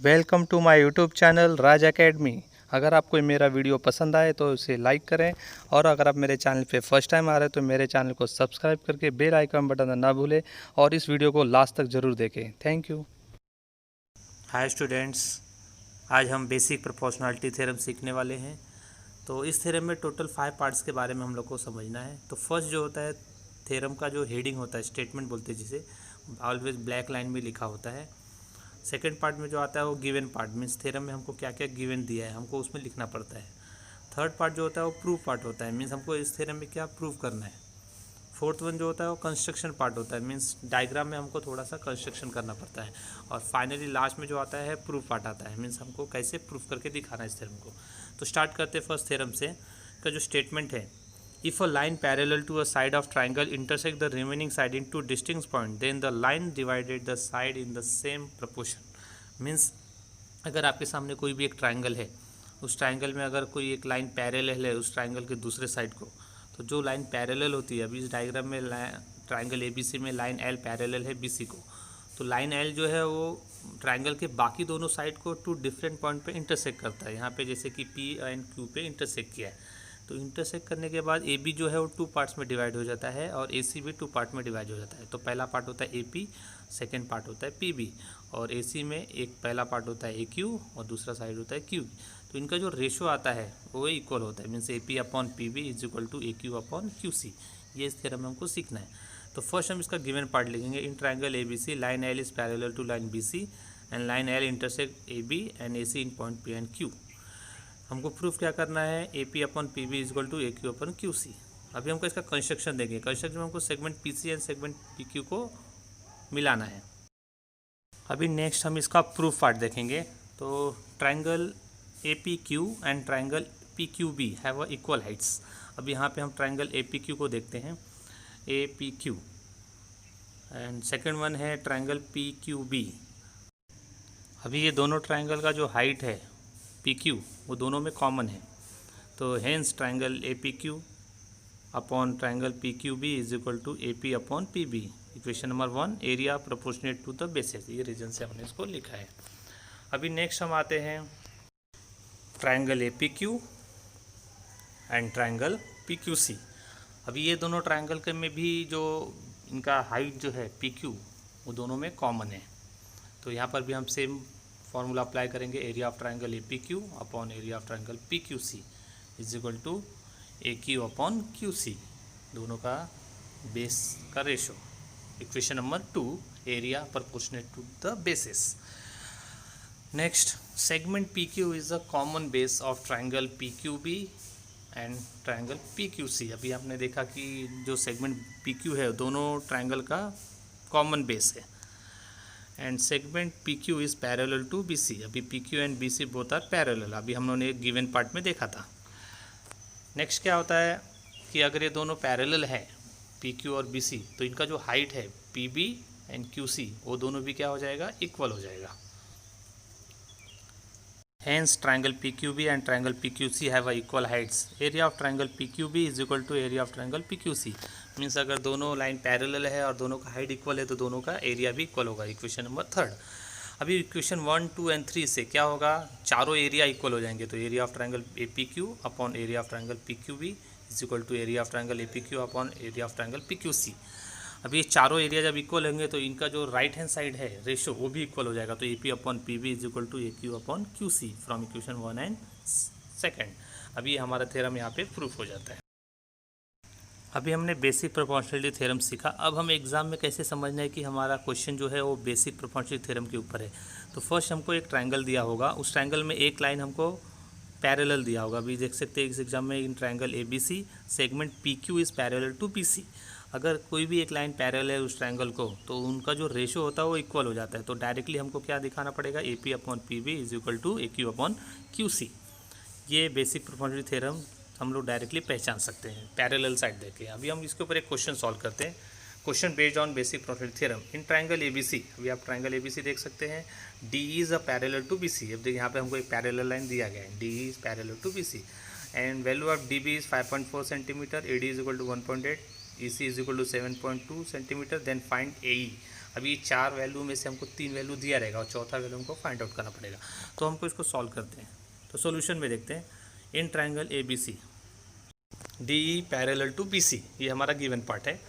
Welcome to my YouTube channel Raj Academy. अगर आपको मेरा वीडियो पसंद आए तो उसे लाइक करें, और अगर आप मेरे चैनल पे फर्स्ट टाइम आ रहे हैं तो मेरे चैनल को सब्सक्राइब करके बेल आइकन बटन ना भूलें और इस वीडियो को लास्ट तक ज़रूर देखें। Thank you. हाय स्टूडेंट्स, आज हम बेसिक प्रोपोर्शनलिटी थ्योरम सीखने वाले हैं। तो इस थ्योरम में टोटल 5 पार्ट्स के बारे में हम लोग को समझना है। तो फर्स्ट जो होता है थ्योरम का जो हेडिंग होता है, स्टेटमेंट बोलते हैं जिसे, ऑलवेज ब्लैक लाइन में लिखा होता है। सेकंड पार्ट में जो आता है वो गिवन पार्ट, मीन्स थ्योरम में हमको क्या क्या गिवन दिया है हमको उसमें लिखना पड़ता है। थर्ड पार्ट जो होता है वो प्रूफ पार्ट होता है, मीन्स हमको इस थ्योरम में क्या प्रूव करना है। फोर्थ वन जो होता है वो कंस्ट्रक्शन पार्ट होता है, मीन्स डायग्राम में हमको थोड़ा सा कंस्ट्रक्शन करना पड़ता है। और फाइनली लास्ट में जो आता है प्रूफ पार्ट आता है, मीन्स हमको कैसे प्रूफ करके दिखाना है इस थ्योरम को। तो स्टार्ट करते हैं फर्स्ट थ्योरम से। का जो स्टेटमेंट है, if a line parallel to a side of triangle intersect the remaining side in two distinct point, then the line divided the side in the same proportion. Means अगर आपके सामने कोई भी एक ट्राइंगल है, उस ट्राइंगल में अगर कोई एक लाइन पैरेलल है उस ट्राइंगल के दूसरे साइड को, तो जो लाइन पैरेलल होती है, अभी इस डायग्राम में ट्राइंगल एबीसी में लाइन एल पैरेलल है बीसी को, तो लाइन एल जो है वो ट्राइंगल के बाकी दोनों साइड को टू डिफरेंट पॉइंट पे इंटरसेक्ट करता है। यहाँ पे जैसे कि पी एंड क्यू पे इंटरसेक्ट किया है, तो इंटरसेक्ट करने के बाद ए बी जो है वो 2 पार्ट्स में डिवाइड हो जाता है और ए सी भी 2 पार्ट में डिवाइड हो जाता है। तो पहला पार्ट होता है ए पी, सेकेंड पार्ट होता है पी बी, और ए सी में एक पहला पार्ट होता है ए क्यू और दूसरा साइड होता है क्यू। तो इनका जो रेशो आता है वो इक्वल होता है, means A P upon P B is equal to A Q upon Q C. ये इस थ्योरम में हमको सीखना है। तो फर्स्ट हम इसका गिवन पार्ट लिखेंगे। In triangle A B C line L is parallel to line B C and line L intersect A B and A C in point P and Q. हमको proof क्या करना है, A P upon P B is equal to A Q upon Q C. अभी हमको इसका construction देंगे। Construction में हमको segment P C and segment P Q को मिलाना है। अभी नेक्स्ट हम इसका प्रूफ पार्ट देखेंगे। तो triangle A P Q and triangle P Q B have a equal heights. अभी यहाँ पे हम ट्राइंगल ए पी क्यू को देखते हैं, ए P Q, and second one है ट्राइंगल पी क्यू बी। अभी ये दोनों ट्राइंगल का जो हाइट है पी क्यू वो दोनों में कॉमन है। तो hence triangle A P Q upon triangle P Q B is equal to A P upon P B. Equation number 1, area proportionate to the basis. ये रीजन से हमने इसको लिखा है। अभी नेक्स्ट हम आते हैं triangle A P Q and triangle P Q C. अभी ये दोनों ट्राइंगल के में भी जो इनका हाइट जो है पी क्यू वो दोनों में कॉमन है। तो यहाँ पर भी हम सेम फॉर्मूला अप्लाई करेंगे, area of triangle A P Q upon area of triangle P Q C is equal to A Q upon Q C, दोनों का बेस का ratio. Equation number 2, area proportionate to the basis. Next, segment P Q is a common base of triangle P Q B and triangle P Q C. अभी आपने देखा कि जो segment P Q है दोनों ट्राइंगल का common base है। And segment P Q is parallel to B C. अभी P Q and B C both are parallel, अभी हम लोगों ने एक गिवन पार्ट में देखा था। नेक्स्ट क्या होता है कि अगर ये दोनों पैरेलल है पी क्यू और बी सी, तो इनका जो हाइट है P B and Q C वो दोनों भी क्या हो जाएगा, इक्वल हो जाएगा। Hence triangle PQB and triangle PQC have a equal heights. Area of triangle PQB is equal to area of triangle PQC. Means अगर दोनों लाइन पैरेलल है और दोनों का हाइट इक्वल है तो दोनों का एरिया भी इक्वल होगा। Equation number 3। अभी इक्वेशन 1, 2 एंड 3 से क्या होगा, चारों एरिया इक्वल हो जाएंगे। तो area of triangle A P Q upon area of triangle P Q B is equal to area of triangle A P Q upon area of triangle P Q C. अब ये चारों area जब equal होंगे तो इनका जो right hand side है ratio वो भी इक्वल हो जाएगा। तो A P upon P B is equal to A Q upon Q C from equation 1 and 2। अभी हमारा थ्योरम यहाँ पे प्रूफ हो जाता है। अभी हमने बेसिक प्रोपोर्शनलिटी थ्योरम सीखा। अब हम एग्जाम में कैसे समझना है कि हमारा क्वेश्चन जो है वो बेसिक प्रोपोर्शनलिटी थ्योरम के ऊपर है। तो फर्स्ट हमको एक ट्राइंगल दिया होगा, उस ट्राइंगल में एक लाइन हमको पैरेलल दिया होगा। अभी देख सकते हैं इस एग्जाम में, in triangle A B C segment P Q is parallel to P C. अगर कोई भी एक लाइन पैरेलल है उस ट्राइंगल को तो उनका जो रेशो होता है वो इक्वल हो जाता है। तो डायरेक्टली हमको क्या दिखाना पड़ेगा, A P upon P B is equal to A Q upon Q C. ये बेसिक प्रोपोर्शनलिटी थ्योरम हम लोग डायरेक्टली पहचान सकते हैं पैरेलल साइड देके। अभी हम इसके ऊपर एक क्वेश्चन सॉल्व करते हैं। Question based on basic proportionality theorem in triangle A B C. अभी आप ट्राइंगल ए बी सी देख सकते हैं, D is a parallel to B C. अब देखिए यहाँ पे हमको एक पैरेलल लाइन दिया गया है, D is parallel to B C and value of D B is 5.4 centimetre, A D is equal to 1.8 E C is equal to 7.2 centimetre, then find A E. अभी ये 4 वैल्यू में से हमको 3 value दिया रहेगा और चौथा वैल्यू हमको फाइंड आउट करना पड़ेगा। तो हमको इसको सॉल्व करते हैं। तो सॉल्यूशन में देखते हैं, in triangle A B C D E parallel to B C, ये हमारा गिवन पार्ट है।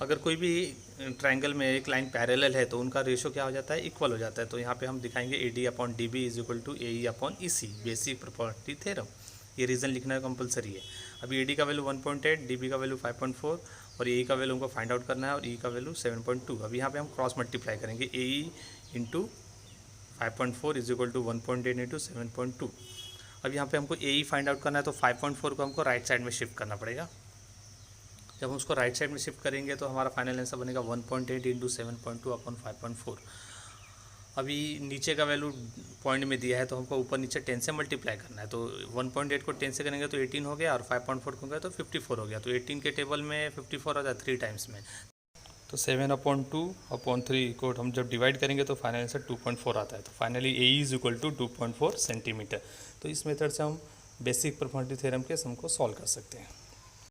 अगर कोई भी ट्रायंगल में एक लाइन पैरेलल है तो उनका रेशो क्या हो जाता है, इक्वल हो जाता है। तो यहाँ पे हम दिखाएंगे A D upon D B is equal to A E upon E C, basic property theorem. ये रीज़न लिखना कंपलसरी है। अभी ए डी का वैल्यू 1.8, डी बी का वैल्यू 5.4 और ए ई का वैल्यू हमको फाइंड आउट करना है और ई का वैल्यू 7.2। अब यहाँ पे हम क्रॉस मल्टीप्लाई करेंगे, A E into 5.4 is equal to 1.8 into 7.2। अब यहाँ पे हमको ए ई फाइंड आउट करना है तो 5.4 को हमको राइट साइड में शिफ्ट करना पड़ेगा। जब हम उसको राइट साइड में शिफ्ट करेंगे तो हमारा फाइनल आंसर बनेगा 1.8 इंटू 7.2 अपॉन 5.4। अभी नीचे का वैल्यू पॉइंट में दिया है तो हमको ऊपर नीचे 10 से मल्टीप्लाई करना है। तो 1.8 को 10 से करेंगे तो 18 हो गया और 5.4 को गया तो 54 हो गया। तो 18 के टेबल में 54 हो जाता है 3 टाइम्स में। तो 7/2/3 को हम जब डिवाइड करेंगे तो फाइनल आंसर 2.4 आता है। तो finally A is equal to 2.4 centimetre. तो इस मेथड से हम बेसिक प्रॉपर्टी थ्योरम के सम को सॉल्व कर सकते हैं।